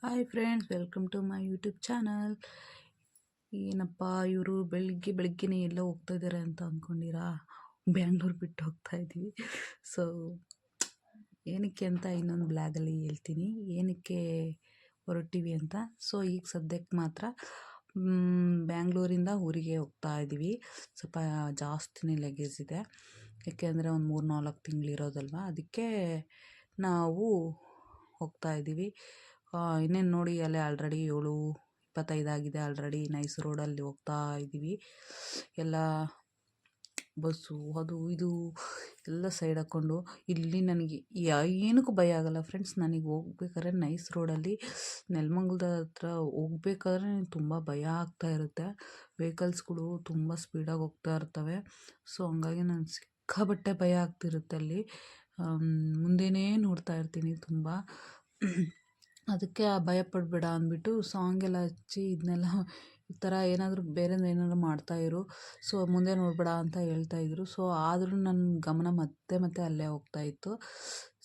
Hi friends, welcome to my YouTube channel. ಏನಪ್ಪ ಇವರು ಬೆಳಿಗ್ಗೆನೇ ಎಲ್ಲ ಹೋಗ್ತಾ ಇದ್ದಾರೆ ಅಂತ ಅಂದ್ಕೊಂಡಿರಾ? ಬ್ಯಾಂಗ್ಳೂರು ಬಿಟ್ಟು ಹೋಗ್ತಾ ಇದ್ದೀವಿ. ಸೊ ಏನಕ್ಕೆ ಅಂತ ಇನ್ನೊಂದು ಬ್ಲಾಗಲ್ಲಿ ಹೇಳ್ತೀನಿ, ಏನಕ್ಕೆ ಹೊರಟಿವಿ ಅಂತ. ಸೊ ಈಗ ಸದ್ಯಕ್ಕೆ ಮಾತ್ರ ಬ್ಯಾಂಗ್ಳೂರಿಂದ ಊರಿಗೆ ಹೋಗ್ತಾ ಇದ್ದೀವಿ. ಸ್ವಲ್ಪ ಜಾಸ್ತಿನೇ ಲಗೇಜ್ ಇದೆ, ಯಾಕೆಂದರೆ ಒಂದು 3-4 ತಿಂಗಳಿರೋದಲ್ವ, ಅದಕ್ಕೆ ನಾವು ಹೋಗ್ತಾ ಇದ್ದೀವಿ. ಇನ್ನೇನು ನೋಡಿ, ಅಲ್ಲೇ ಆಲ್ರೆಡಿ 7:25 ಆಗಿದೆ. ಆಲ್ರೆಡಿ ನೈಸ್ ರೋಡಲ್ಲಿ ಹೋಗ್ತಾ ಇದ್ದೀವಿ. ಎಲ್ಲ ಬಸ್ಸು ಅದು ಇದು ಎಲ್ಲ ಸೈಡ್ ಹಾಕ್ಕೊಂಡು ಇಲ್ಲಿ ನನಗೆ ಏನಕ್ಕೂ ಭಯ ಆಗಲ್ಲ ಫ್ರೆಂಡ್ಸ್. ನನಗೆ ಹೋಗ್ಬೇಕಾದ್ರೆ ನೈಸ್ ರೋಡಲ್ಲಿ ನೆಲಮಂಗಲದ ಹತ್ರ ಹೋಗ್ಬೇಕಾದ್ರೆ ತುಂಬ ಭಯ ಆಗ್ತಾ ಇರುತ್ತೆ. ವೆಹಿಕಲ್ಸ್ಗಳು ತುಂಬ ಸ್ಪೀಡಾಗಿ ಹೋಗ್ತಾ ಇರ್ತವೆ. ಸೊ ಹಂಗಾಗಿ ನಾನು ಸಿಕ್ಕಾಬಟ್ಟೆ ಭಯ ಆಗ್ತಿರುತ್ತೆ ಅಲ್ಲಿ. ಮುಂದೆನೇ ನೋಡ್ತಾ ಇರ್ತೀನಿ ತುಂಬ. ಅದಕ್ಕೆ ಭಯ ಪಡಬೇಡ ಅಂದ್ಬಿಟ್ಟು ಸಾಂಗೆಲ್ಲ ಹಚ್ಚಿ ಇದನ್ನೆಲ್ಲ ಈ ಥರ ಏನಾದರೂ ಬೇರೆದು ಏನಾದರೂ ಮಾಡ್ತಾಯಿರು, ಸೊ ಮುಂದೆ ನೋಡಬೇಡ ಅಂತ ಹೇಳ್ತಾಯಿದ್ರು. ಸೊ ಆದರೂ ನನ್ನ ಗಮನ ಮತ್ತೆ ಅಲ್ಲೇ ಹೋಗ್ತಾಯಿತ್ತು.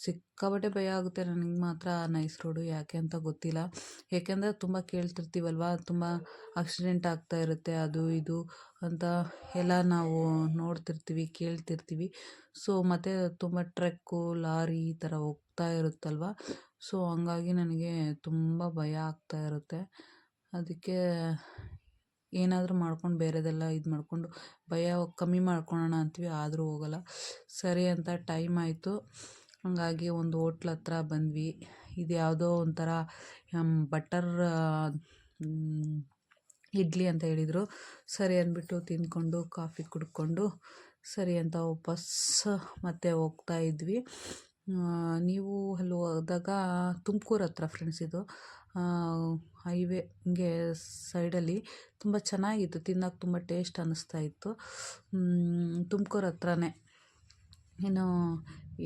ಸಿಕ್ಕಾಬಟ್ಟೆ ಭಯ ಆಗುತ್ತೆ ನನಗೆ ಮಾತ್ರ ನೈಸ್ ರೋಡು. ಯಾಕೆ ಅಂತ ಗೊತ್ತಿಲ್ಲ, ಏಕೆಂದರೆ ತುಂಬ ಕೇಳ್ತಿರ್ತೀವಲ್ವ, ತುಂಬ ಆಕ್ಸಿಡೆಂಟ್ ಆಗ್ತಾ ಇರುತ್ತೆ ಅದು ಇದು ಅಂತ ಎಲ್ಲ ನಾವು ನೋಡ್ತಿರ್ತೀವಿ, ಕೇಳ್ತಿರ್ತೀವಿ. ಸೊ ಮತ್ತು ತುಂಬ ಟ್ರಕ್ಕು, ಲಾರಿ ಈ ಥರ ಹೋಗ್ತಾ ಇರುತ್ತಲ್ವ. ಸೊ ಹಂಗಾಗಿ ನನಗೆ ತುಂಬ ಭಯ ಆಗ್ತಾ ಇರುತ್ತೆ. ಅದಕ್ಕೆ ಏನಾದರೂ ಮಾಡ್ಕೊಂಡು ಬೇರೆದೆಲ್ಲ ಇದು ಮಾಡಿಕೊಂಡು ಭಯ ಕಮ್ಮಿ ಮಾಡ್ಕೊಳ್ಳೋಣ ಅಂತೀವಿ, ಆದರೂ ಹೋಗಲ್ಲ. ಸರಿ ಅಂತ ಟೈಮ್ ಆಯಿತು. ಹಂಗಾಗಿ ಒಂದು ಹೋಟ್ಲ್ ಹತ್ರ ಬಂದ್ವಿ. ಇದು ಯಾವುದೋ ಒಂಥರ ಬಟರ್ ಇಡ್ಲಿ ಅಂತ ಹೇಳಿದರು. ಸರಿ ಅಂದ್ಬಿಟ್ಟು ತಿಂದ್ಕೊಂಡು ಕಾಫಿ ಕುಡ್ಕೊಂಡು ಸರಿ ಅಂತ ವಾಪಸ್ ಮತ್ತೆ ಹೋಗ್ತಾ ಇದ್ವಿ. ನೀವು ಅಲ್ಲಿ ಹೋದಾಗ ತುಮಕೂರು ಹತ್ರ ಫ್ರೆಂಡ್ಸ್, ಇದು ಹೈವೇ ಹಿಂಗೆ ಸೈಡಲ್ಲಿ ತುಂಬ ಚೆನ್ನಾಗಿತ್ತು, ತಿನ್ನೋಕೆ ತುಂಬ ಟೇಸ್ಟ್ ಅನ್ನಿಸ್ತಾ ಇತ್ತು. ತುಮಕೂರು ಹತ್ರನೇ, ಏನು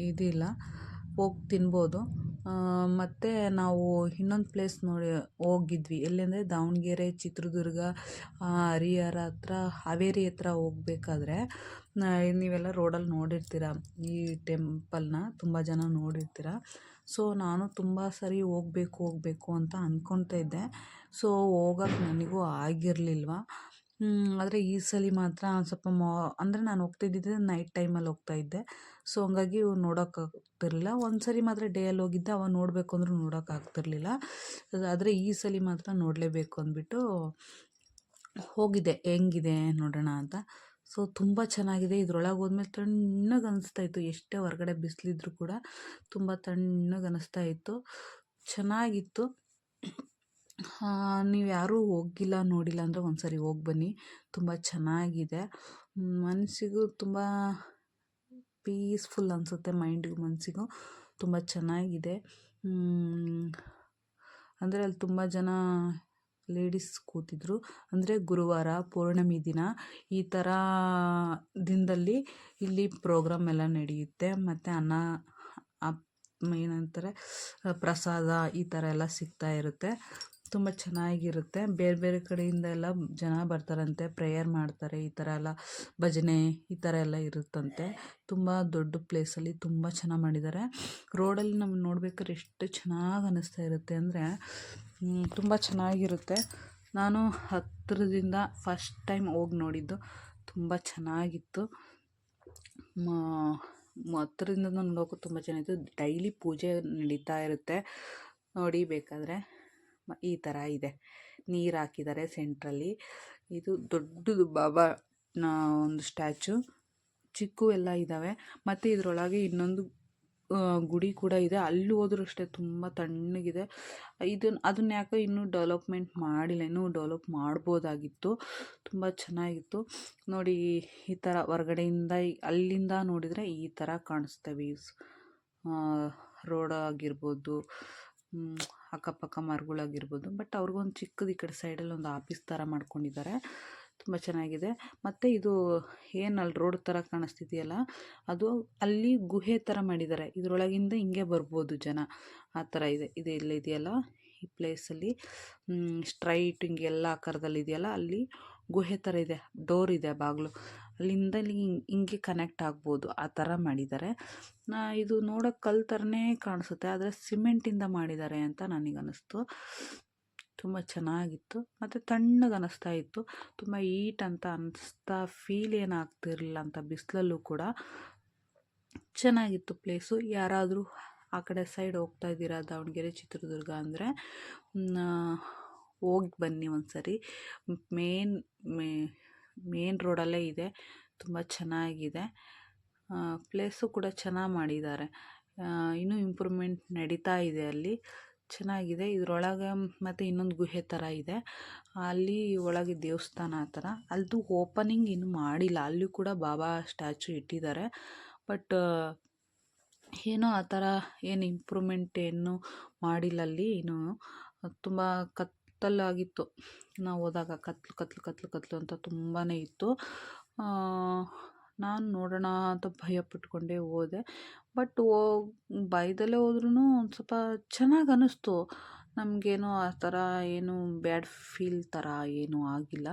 ಇದಿಲ್ಲ, ಹೋಗಿ ತಿನ್ಬೋದು. ಮತ್ತು ನಾವು ಇನ್ನೊಂದು ಪ್ಲೇಸ್ ಹೋಗಿದ್ವಿ. ಎಲ್ಲೆಂದರೆ ದಾವಣಗೆರೆ, ಚಿತ್ರದುರ್ಗ, ಹರಿಹರ ಹತ್ರ, ಹಾವೇರಿ ಹತ್ರ ಹೋಗ್ಬೇಕಾದ್ರೆ ನೀವೆಲ್ಲ ರೋಡಲ್ಲಿ ನೋಡಿರ್ತೀರ ಈ ಟೆಂಪಲ್ನ, ತುಂಬ ಜನ ನೋಡಿರ್ತೀರ. ಸೊ ನಾನು ತುಂಬ ಸರಿ ಹೋಗ್ಬೇಕು ಅಂತ ಅಂದ್ಕೊಳ್ತಾ ಇದ್ದೆ. ಸೊ ಹೋಗೋಕ್ಕೆ ನನಗೂ ಆಗಿರಲಿಲ್ವ. ಆದರೆ ಈ ಸಲ ಮಾತ್ರ ಸ್ವಲ್ಪ ಅಂದರೆ ನಾನು ಹೋಗ್ತಿದ್ದಿದ್ದೆ ನೈಟ್ ಟೈಮಲ್ಲಿ ಹೋಗ್ತಾಯಿದ್ದೆ. ಸೊ ಹಂಗಾಗಿ ನೋಡೋಕ್ಕಾಗ್ತಿರ್ಲಿಲ್ಲ. ಒಂದು ಸರಿ ಮಾತ್ರ ಡೇಯಲ್ಲಿ ಹೋಗಿದ್ದೆ, ಅವಾಗ ನೋಡಬೇಕು ಅಂದರೂ ನೋಡೋಕ್ಕಾಗ್ತಿರ್ಲಿಲ್ಲ. ಆದರೆ ಈ ಸಲ ಮಾತ್ರ ನೋಡಲೇಬೇಕು ಅಂದ್ಬಿಟ್ಟು ಹೋಗಿದ್ದೆ, ಹೆಂಗಿದೆ ನೋಡೋಣ ಅಂತ. ಸೊ ತುಂಬ ಚೆನ್ನಾಗಿದೆ. ಇದ್ರೊಳಗೆ ಹೋದ್ಮೇಲೆ ತಣ್ಣಗೆ ಅನಿಸ್ತಾಯಿತ್ತು. ಎಷ್ಟೇ ಹೊರಗಡೆ ಬಿಸಿಲಿದ್ರು ಕೂಡ ತುಂಬ ತಣ್ಣಗೆ ಅನ್ನಿಸ್ತಾಯಿತ್ತು, ಚೆನ್ನಾಗಿತ್ತು. ನೀವು ಯಾರೂ ಹೋಗಿಲ್ಲ, ನೋಡಿಲ್ಲ ಅಂದರೆ ಒಂದು ಸರಿ ಹೋಗಿ ಬನ್ನಿ, ತುಂಬ ಚೆನ್ನಾಗಿದೆ. ಮನಸ್ಸಿಗೂ ತುಂಬ ಪೀಸ್ಫುಲ್ ಅನಿಸುತ್ತೆ, ಮೈಂಡಿಗೂ ಮನಸ್ಸಿಗೂ ತುಂಬ ಚೆನ್ನಾಗಿದೆ. ಅಂದರೆ ಅಲ್ಲಿ ತುಂಬ ಜನ ಲೇಡೀಸ್ ಕೂತಿದ್ರು. ಅಂದರೆ ಗುರುವಾರ, ಪೌರ್ಣಮಿ ದಿನ ಈ ಥರ ದಿನದಲ್ಲಿ ಇಲ್ಲಿ ಪ್ರೋಗ್ರಾಮ್ ಎಲ್ಲ ನಡೆಯುತ್ತೆ. ಮತ್ತು ಏನಂತಾರೆ, ಪ್ರಸಾದ ಈ ಥರ ಎಲ್ಲ ಸಿಗ್ತಾ ಇರುತ್ತೆ. ತುಂಬ ಚೆನ್ನಾಗಿರುತ್ತೆ. ಬೇರೆ ಬೇರೆ ಕಡೆಯಿಂದ ಎಲ್ಲ ಜನ ಬರ್ತಾರಂತೆ, ಪ್ರೇಯರ್ ಮಾಡ್ತಾರೆ, ಈ ಥರ ಎಲ್ಲ ಭಜನೆ ಈ ಥರ ಎಲ್ಲ ಇರುತ್ತಂತೆ. ತುಂಬ ದೊಡ್ಡ ಪ್ಲೇಸಲ್ಲಿ ತುಂಬ ಚೆನ್ನಾಗಿ ಮಾಡಿದ್ದಾರೆ. ರೋಡಲ್ಲಿ ನಾವು ನೋಡ್ಬೇಕಾದ್ರೆ ಎಷ್ಟು ಚೆನ್ನಾಗಿ ಅನ್ನಿಸ್ತಾ ಇರುತ್ತೆ ಅಂದರೆ ತುಂಬ ಚೆನ್ನಾಗಿರುತ್ತೆ. ನಾನು ಹತ್ತಿರದಿಂದ ಫಸ್ಟ್ ಟೈಮ್ ಹೋಗಿ ನೋಡಿದ್ದು, ತುಂಬ ಚೆನ್ನಾಗಿತ್ತು. ಹತ್ತಿರದಿಂದ ನೋಡೋಕ್ಕೂ ತುಂಬ ಚೆನ್ನಾಗಿತ್ತು. ಡೈಲಿ ಪೂಜೆ ನಡೀತಾ ಇರುತ್ತೆ ನೋಡಿ. ಬೇಕಾದರೆ ಈ ಥರ ಇದೆ, ನೀರು ಹಾಕಿದ್ದಾರೆ ಸೆಂಟ್ರಲ್ಲಿ. ಇದು ದೊಡ್ಡದು ಬಾಬಾನ ಒಂದು ಸ್ಟ್ಯಾಚು, ಚಿಕ್ಕು ಎಲ್ಲ ಇದ್ದಾವೆ. ಮತ್ತು ಇದರೊಳಗೆ ಇನ್ನೊಂದು ಗುಡಿ ಕೂಡ ಇದೆ. ಅಲ್ಲಿ ಹೋದ್ರೂ ಅಷ್ಟೇ ತುಂಬ ತಣ್ಣಗಿದೆ. ಅದನ್ನ ಯಾಕೋ ಇನ್ನೂ ಡೆವಲಪ್ಮೆಂಟ್ ಮಾಡಿಲ್ಲ, ಇನ್ನೂ ಡೆವಲಪ್ ಮಾಡ್ಬೋದಾಗಿತ್ತು. ತುಂಬ ಚೆನ್ನಾಗಿತ್ತು ನೋಡಿ. ಈ ಥರ ಹೊರಗಡೆಯಿಂದ ಅಲ್ಲಿಂದ ನೋಡಿದರೆ ಈ ಥರ ಕಾಣಿಸ್ತವೆ ವ್ಯೂಸ್. ರೋಡ್ ಆಗಿರ್ಬೋದು, ಅಕ್ಕಪಕ್ಕ ಮರಗಳಾಗಿರ್ಬೋದು. ಬಟ್ ಅವ್ರಿಗೊಂದು ಚಿಕ್ಕದು ಈ ಕಡೆ ಸೈಡಲ್ಲಿ ಒಂದು ಆಫೀಸ್ ಥರ ಮಾಡ್ಕೊಂಡಿದ್ದಾರೆ, ತುಂಬ ಚೆನ್ನಾಗಿದೆ. ಮತ್ತು ಇದು ಏನು ಅಲ್ಲಿ ರೋಡ್ ಥರ ಕಾಣಿಸ್ತಿದೆಯಲ್ಲ, ಅದು ಅಲ್ಲಿ ಗುಹೆ ಥರ ಮಾಡಿದ್ದಾರೆ. ಇದರೊಳಗಿಂದ ಹಿಂಗೆ ಬರ್ಬೋದು ಜನ, ಆ ಥರ ಇದೆ. ಇದೆಲ್ಲ ಇದೆಯಲ್ಲ ಈ ಪ್ಲೇಸಲ್ಲಿ, ಸ್ಟ್ರೈಟ್ ಹಿಂಗೆ ಎಲ್ಲ ಆಕಾರದಲ್ಲಿ ಇದೆಯಲ್ಲ, ಅಲ್ಲಿ ಗುಹೆ ಥರ ಇದೆ, ಡೋರ್ ಇದೆ ಬಾಗಿಲು, ಅಲ್ಲಿಂದ ಇಲ್ಲಿ ಹಿಂಗೆ ಕನೆಕ್ಟ್ ಆಗ್ಬೋದು, ಆ ಥರ ಮಾಡಿದ್ದಾರೆ. ಇದು ನೋಡೋಕೆ ಕಲ್ಲು ಥರನೇ ಕಾಣಿಸುತ್ತೆ, ಆದರೆ ಸಿಮೆಂಟಿಂದ ಮಾಡಿದ್ದಾರೆ ಅಂತ ನನಗನ್ನಿಸ್ತು. ತುಂಬ ಚೆನ್ನಾಗಿತ್ತು ಮತ್ತು ತಣ್ಣಗೆ ಅನ್ನಿಸ್ತಾ ಇತ್ತು. ತುಂಬ ಹೀಟ್ ಅಂತ ಅನ್ನಿಸ್ತಾ ಫೀಲ್ ಏನಾಗ್ತಿರಲಿಲ್ಲ ಅಂತ ಬಿಸಿಲಲ್ಲೂ ಕೂಡ. ಚೆನ್ನಾಗಿತ್ತು ಪ್ಲೇಸು. ಯಾರಾದರೂ ಆ ಕಡೆ ಸೈಡ್ ಹೋಗ್ತಾ ಇದ್ದೀರಾ ದಾವಣಗೆರೆ ಚಿತ್ರದುರ್ಗ ಅಂದರೆ ಹೋಗಿ ಬನ್ನಿ ಒಂದು ಸರಿ. ಮೇನ್ ರೋಡಲ್ಲೇ ಇದೆ, ತುಂಬ ಚೆನ್ನಾಗಿದೆ. ಪ್ಲೇಸು ಕೂಡ ಚೆನ್ನಾಗಿ ಮಾಡಿದ್ದಾರೆ. ಇನ್ನೂ ಇಂಪ್ರೂವ್ಮೆಂಟ್ ನಡೀತಾ ಇದೆ ಅಲ್ಲಿ, ಚೆನ್ನಾಗಿದೆ. ಇದರೊಳಗೆ ಮತ್ತು ಇನ್ನೊಂದು ಗುಹೆ ಥರ ಇದೆ, ಅಲ್ಲಿ ಒಳಗೆ ದೇವಸ್ಥಾನ ಆ ಥರ. ಅಲ್ಲದು ಓಪನಿಂಗ್ ಇನ್ನೂ ಮಾಡಿಲ್ಲ, ಅಲ್ಲೂ ಕೂಡ ಬಾಬಾ ಸ್ಟ್ಯಾಚು ಇಟ್ಟಿದ್ದಾರೆ. ಬಟ್ ಏನೋ ಆ ಥರ ಏನು ಇಂಪ್ರೂವ್ಮೆಂಟ್ ಏನು ಮಾಡಿಲ್ಲ ಅಲ್ಲಿ ಇನ್ನೂ. ತುಂಬ ಕತ್ತಲಾಗಿತ್ತು ನಾವು ಹೋದಾಗ, ಕತ್ಲು ಅಂತ ತುಂಬಾ ಇತ್ತು. ನಾನು ನೋಡೋಣ ಅಂತ ಭಯ ಪಟ್ಕೊಂಡೇ ಹೋದೆ. ಬಟ್ ಭಯದಲ್ಲೇ ಹೋದ್ರೂ ಒಂದು ಸ್ವಲ್ಪ ಚೆನ್ನಾಗಿ ಅನ್ನಿಸ್ತು. ನಮಗೇನೋ ಆ ಥರ ಏನು ಬ್ಯಾಡ್ ಫೀಲ್ ಥರ ಏನೂ ಆಗಿಲ್ಲ,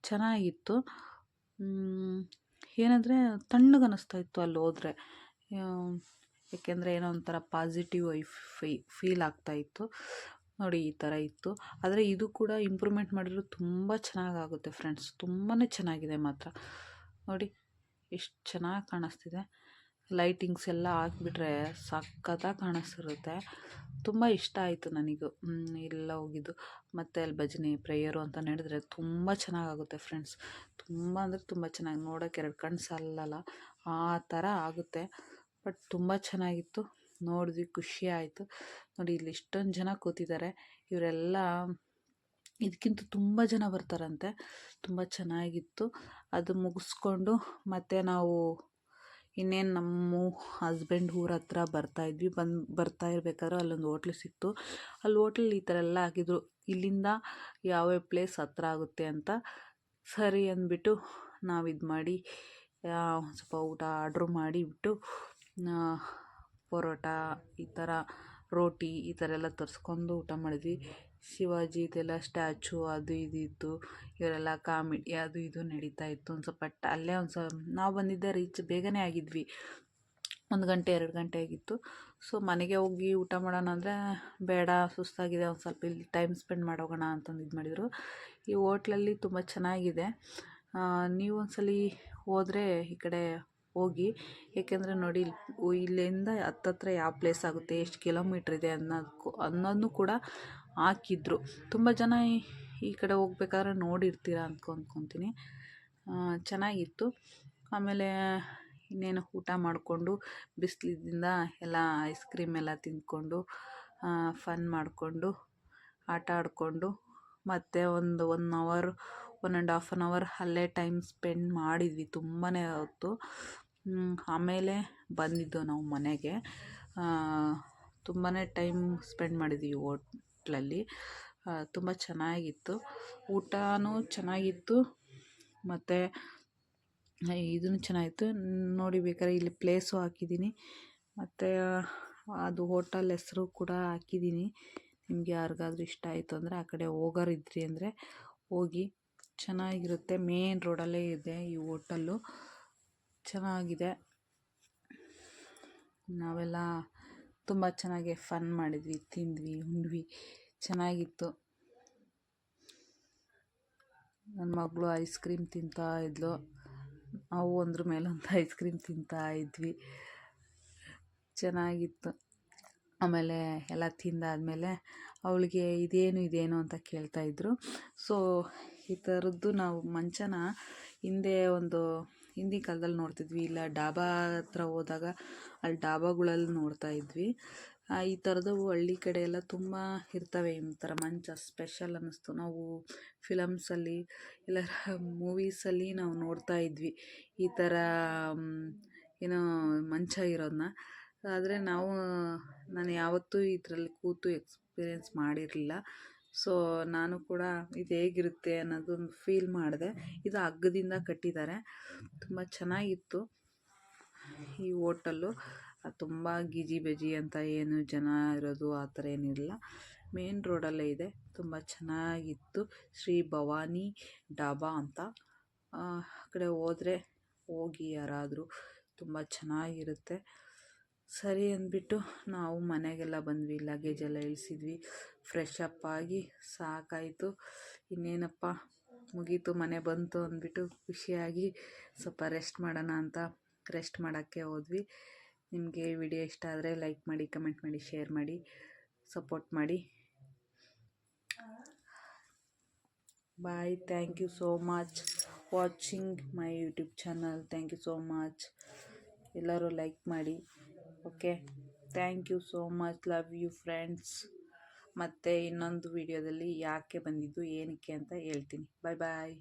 ಚೆನ್ನಾಗಿತ್ತು. ಏನಂದರೆ ತಣ್ಣಗೆ ಅನ್ನಿಸ್ತಾ ಇತ್ತು ಅಲ್ಲಿ ಹೋದರೆ, ಏಕೆಂದರೆ ಏನೋ ಒಂಥರ ಪಾಸಿಟಿವ್ ಫೀಲ್ ಆಗ್ತಾಯಿತ್ತು. ನೋಡಿ ಈ ಥರ ಇತ್ತು. ಆದರೆ ಇದು ಕೂಡ ಇಂಪ್ರೂವ್ಮೆಂಟ್ ಮಾಡಿದ್ರು ತುಂಬ ಚೆನ್ನಾಗಾಗುತ್ತೆ ಫ್ರೆಂಡ್ಸ್, ತುಂಬಾ ಚೆನ್ನಾಗಿದೆ ಮಾತ್ರ. ನೋಡಿ ಎಷ್ಟು ಚೆನ್ನಾಗಿ ಕಾಣಿಸ್ತಿದೆ. ಲೈಟಿಂಗ್ಸ್ ಎಲ್ಲ ಹಾಕ್ಬಿಟ್ರೆ ಸಖತ್ತಾಗಿ ಕಾಣಿಸ್ತಿರುತ್ತೆ. ತುಂಬ ಇಷ್ಟ ಆಯಿತು ನನಗೂ ಎಲ್ಲ ಹೋಗಿದ್ದು. ಮತ್ತು ಅಲ್ಲಿ ಭಜನೆ ಪ್ರೇಯರು ಅಂತ ನಡೆದ್ರೆ ತುಂಬ ಚೆನ್ನಾಗಾಗುತ್ತೆ ಫ್ರೆಂಡ್ಸ್. ತುಂಬ ಅಂದರೆ ತುಂಬ ಚೆನ್ನಾಗಿ, ನೋಡೋಕೆ 2 ಕಣ್ಣು ಸಾಲಲ್ಲ ಆ ಥರ ಆಗುತ್ತೆ. ಬಟ್ ತುಂಬ ಚೆನ್ನಾಗಿತ್ತು, ನೋಡಿದ್ವಿ, ಖುಷಿ ಆಯಿತು. ನೋಡಿ ಇಲ್ಲಿ ಇಷ್ಟೊಂದು ಜನ ಕೂತಿದ್ದಾರೆ, ಇವರೆಲ್ಲ ಇದಕ್ಕಿಂತ ತುಂಬ ಜನ ಬರ್ತಾರಂತೆ. ತುಂಬ ಚೆನ್ನಾಗಿತ್ತು. ಅದು ಮುಗಿಸ್ಕೊಂಡು ಮತ್ತು ನಾವು ಇನ್ನೇನು ನಮ್ಮ ಹಸ್ಬೆಂಡ್ ಊರ ಹತ್ರ ಬರ್ತಾಯಿದ್ವಿ. ಬರ್ತಾ ಇರಬೇಕಾದ್ರೆ ಅಲ್ಲೊಂದು ಹೋಟ್ಲು ಸಿಕ್ತು. ಅಲ್ಲಿ ಹೋಟ್ಲಲ್ಲಿ ಈ ಥರ ಎಲ್ಲ ಹಾಕಿದ್ರು, ಇಲ್ಲಿಂದ ಯಾವ್ಯಾವ ಪ್ಲೇಸ್ ಹತ್ರ ಆಗುತ್ತೆ ಅಂತ. ಸರಿ ಅಂದ್ಬಿಟ್ಟು ನಾವು ಇದು ಮಾಡಿ ಸ್ವಲ್ಪ ಊಟ ಆರ್ಡ್ರ್ ಮಾಡಿಬಿಟ್ಟು ಪರೋಟ ಈ ಥರ ರೋಟಿ ಈ ಥರ ಎಲ್ಲ ತರಿಸ್ಕೊಂಡು ಊಟ ಮಾಡಿದ್ವಿ. ಶಿವಾಜಿ ಇದೆಲ್ಲ ಸ್ಟ್ಯಾಚು ಅದು ಇದು ಇತ್ತು, ಇವರೆಲ್ಲ ಕಾಮಿಡಿ ಅದು ಇದು ನಡೀತಾ ಇತ್ತು. ಒಂದು ಸ್ವಲ್ಪ ಅಲ್ಲೇ ನಾವು ಬಂದಿದ್ದೆ ರೀಚ್ ಬೇಗನೆ ಆಗಿದ್ವಿ, 1 ಗಂಟೆ 2 ಗಂಟೆ ಆಗಿತ್ತು. ಸೊ ಮನೆಗೆ ಹೋಗಿ ಊಟ ಮಾಡೋಣ ಅಂದರೆ ಬೇಡ, ಸುಸ್ತಾಗಿದೆ, ಒಂದು ಸ್ವಲ್ಪ ಇಲ್ಲಿ ಟೈಮ್ ಸ್ಪೆಂಡ್ ಮಾಡೋಗೋಣ ಅಂತಂದು ಇದು ಮಾಡಿದರು. ಈ ಹೋಟ್ಲಲ್ಲಿ ತುಂಬ ಚೆನ್ನಾಗಿದೆ, ನೀವು ಒಂದ್ಸಲಿ ಹೋದರೆ ಈ ಕಡೆ ಹೋಗಿ. ಏಕೆಂದರೆ ನೋಡಿ ಇಲ್ಲಿಂದ ಹತ್ತತ್ರ ಯಾವ ಪ್ಲೇಸ್ ಆಗುತ್ತೆ, ಎಷ್ಟು ಕಿಲೋಮೀಟ್ರ್ ಇದೆ ಅನ್ನೋದನ್ನು ಕೂಡ ಹಾಕಿದ್ರು. ತುಂಬ ಜನ ಈ ಕಡೆ ಹೋಗ್ಬೇಕಾದ್ರೆ ನೋಡಿರ್ತೀರ ಅಂದ್ಕೊತೀನಿ. ಚೆನ್ನಾಗಿತ್ತು. ಆಮೇಲೆ ಇನ್ನೇನು ಊಟ ಮಾಡಿಕೊಂಡು ಬಿಸಿಲಿಂದ ಎಲ್ಲ ಐಸ್ ಕ್ರೀಮ್ ಎಲ್ಲ ತಿಂದ್ಕೊಂಡು ಫನ್ ಮಾಡಿಕೊಂಡು ಆಟ ಆಡಿಕೊಂಡು ಮತ್ತು ಒಂದು 1 ಅವರ್ 1.5 an hour ಅಲ್ಲೇ ಟೈಮ್ ಸ್ಪೆಂಡ್ ಮಾಡಿದ್ವಿ ತುಂಬಾ ಹೊತ್ತು. ಆಮೇಲೆ ಬಂದಿದ್ದು ನಾವು ಮನೆಗೆ. ತುಂಬಾ ಟೈಮ್ ಸ್ಪೆಂಡ್ ಮಾಡಿದ್ವಿ ಹೋಟ್ಲಲ್ಲಿ, ತುಂಬ ಚೆನ್ನಾಗಿತ್ತು. ಊಟನೂ ಚೆನ್ನಾಗಿತ್ತು ಮತ್ತು ಇದೂ ಚೆನ್ನಾಗಿತ್ತು. ನೋಡಿ ಬೇಕಾದ್ರೆ ಇಲ್ಲಿ ಪ್ಲೇಸು ಹಾಕಿದ್ದೀನಿ, ಮತ್ತು ಅದು ಹೋಟೆಲ್ ಹೆಸರು ಕೂಡ ಹಾಕಿದ್ದೀನಿ. ನಿಮ್ಗೆ ಯಾರಿಗಾದ್ರೂ ಇಷ್ಟ ಆಯಿತು ಅಂದರೆ ಆ ಕಡೆ ಹೋಗೋರಿದ್ರಿ ಅಂದರೆ ಹೋಗಿ, ಚೆನ್ನಾಗಿರುತ್ತೆ. ಮೇನ್ ರೋಡಲ್ಲೇ ಇದೆ ಈ ಹೋಟೆಲ್ಲು, ಚೆನ್ನಾಗಿದೆ. ನಾವೆಲ್ಲ ತುಂಬ ಚೆನ್ನಾಗಿ ಫನ್ ಮಾಡಿದ್ವಿ, ತಿಂದ್ವಿ, ಉಂಡ್ವಿ, ಚೆನ್ನಾಗಿತ್ತು. ನನ್ನ ಮಗಳು ಐಸ್ ಕ್ರೀಮ್ ತಿಂತಾ ಇದ್ಲು, ನಾವು ಒಂದ್ರ ಮೇಲೊಂದು ಐಸ್ ಕ್ರೀಮ್ ತಿಂತಾ ಇದ್ವಿ, ಚೆನ್ನಾಗಿತ್ತು. ಆಮೇಲೆ ಎಲ್ಲ ತಿಂದಾದಮೇಲೆ ಅವಳಿಗೆ ಇದೇನು ಅಂತ ಕೇಳ್ತಾಯಿದ್ರು. ಸೊ ಈ ಥರದ್ದು ನಾವು ಮಂಚನ ಹಿಂದಿನ ಕಾಲದಲ್ಲಿ ನೋಡ್ತಿದ್ವಿ, ಇಲ್ಲ ಡಾಬಾ ಹತ್ರ ಹೋದಾಗ ಅಲ್ಲಿ ಡಾಬಾಗಳಲ್ಲಿ ನೋಡ್ತಾ ಇದ್ವಿ. ಈ ಥರದ್ದು ಹಳ್ಳಿ ಕಡೆ ಎಲ್ಲ ತುಂಬ ಇರ್ತವೆ ಈ ಥರ ಮಂಚ. ಸ್ಪೆಷಲ್ ಅನ್ನಿಸ್ತು. ನಾವು ಫಿಲಮ್ಸಲ್ಲಿ ಇಲ್ಲ ಮೂವೀಸಲ್ಲಿ ನಾವು ನೋಡ್ತಾ ಇದ್ವಿ ಈ ಥರ ಏನೋ ಮಂಚ ಇರೋದನ್ನ. ಆದರೆ ನಾನು ಯಾವತ್ತೂ ಇದರಲ್ಲಿ ಕೂತು ಎಕ್ಸ್ಪೀರಿಯೆನ್ಸ್ ಮಾಡಿರಲಿಲ್ಲ. ಸೊ ನಾನು ಕೂಡ ಇದು ಹೇಗಿರುತ್ತೆ ಅನ್ನೋದೊಂದು ಫೀಲ್ ಮಾಡಿದೆ. ಇದು ಹಗ್ಗದಿಂದ ಕಟ್ಟಿದ್ದಾರೆ, ತುಂಬ ಚೆನ್ನಾಗಿತ್ತು ಈ ಹೋಟೆಲ್ಲು. ತುಂಬ ಗೀಜಿ ಬೆಜಿ ಅಂತ ಏನು ಜನ ಇರೋದು ಆ ಥರ ಏನಿರಲಿಲ್ಲ, ಮೇನ್ ರೋಡಲ್ಲೇ ಇದೆ. ತುಂಬ ಚೆನ್ನಾಗಿತ್ತು. ಶ್ರೀ ಭವಾನಿ ಡಾಬಾ ಅಂತ. ಆ ಕಡೆ ಹೋದರೆ ಹೋಗಿ ಯಾರಾದರೂ, ತುಂಬ ಚೆನ್ನಾಗಿರುತ್ತೆ. ಸರಿ ಅಂದ್ಬಿಟ್ಟು ನಾವು ಮನೆಗೆಲ್ಲ ಬಂದ್ವಿ, ಲಗೇಜೆಲ್ಲ ಇಳಿಸಿದ್ವಿ, ಫ್ರೆಶ್ ಅಪ್ ಆಗಿ ಸಾಕಾಯಿತು. ಇನ್ನೇನಪ್ಪ ಮುಗೀತು, ಮನೆ ಬಂತು ಅಂದ್ಬಿಟ್ಟು ಖುಷಿಯಾಗಿ ಸ್ವಲ್ಪ ರೆಸ್ಟ್ ಮಾಡೋಣ ಅಂತ ರೆಸ್ಟ್ ಮಾಡೋಕ್ಕೆ ಹೋದ್ವಿ. ನಿಮಗೆ ವಿಡಿಯೋ ಇಷ್ಟ ಆದರೆ ಲೈಕ್ ಮಾಡಿ, ಕಮೆಂಟ್ ಮಾಡಿ, ಶೇರ್ ಮಾಡಿ, ಸಪೋರ್ಟ್ ಮಾಡಿ. Bye. Thank you so much watching my YouTube channel. Thank you so much. ಎಲ್ಲರೂ ಲೈಕ್ ಮಾಡಿ. Okay, thank you so much. Love you friends. ಮತ್ತು ಇನ್ನೊಂದು ವಿಡಿಯೋದಲ್ಲಿ ಯಾಕೆ ಬಂದಿದ್ದು ಏನಕ್ಕೆ ಅಂತ ಹೇಳ್ತೀನಿ. ಬಾಯ್ ಬಾಯ್.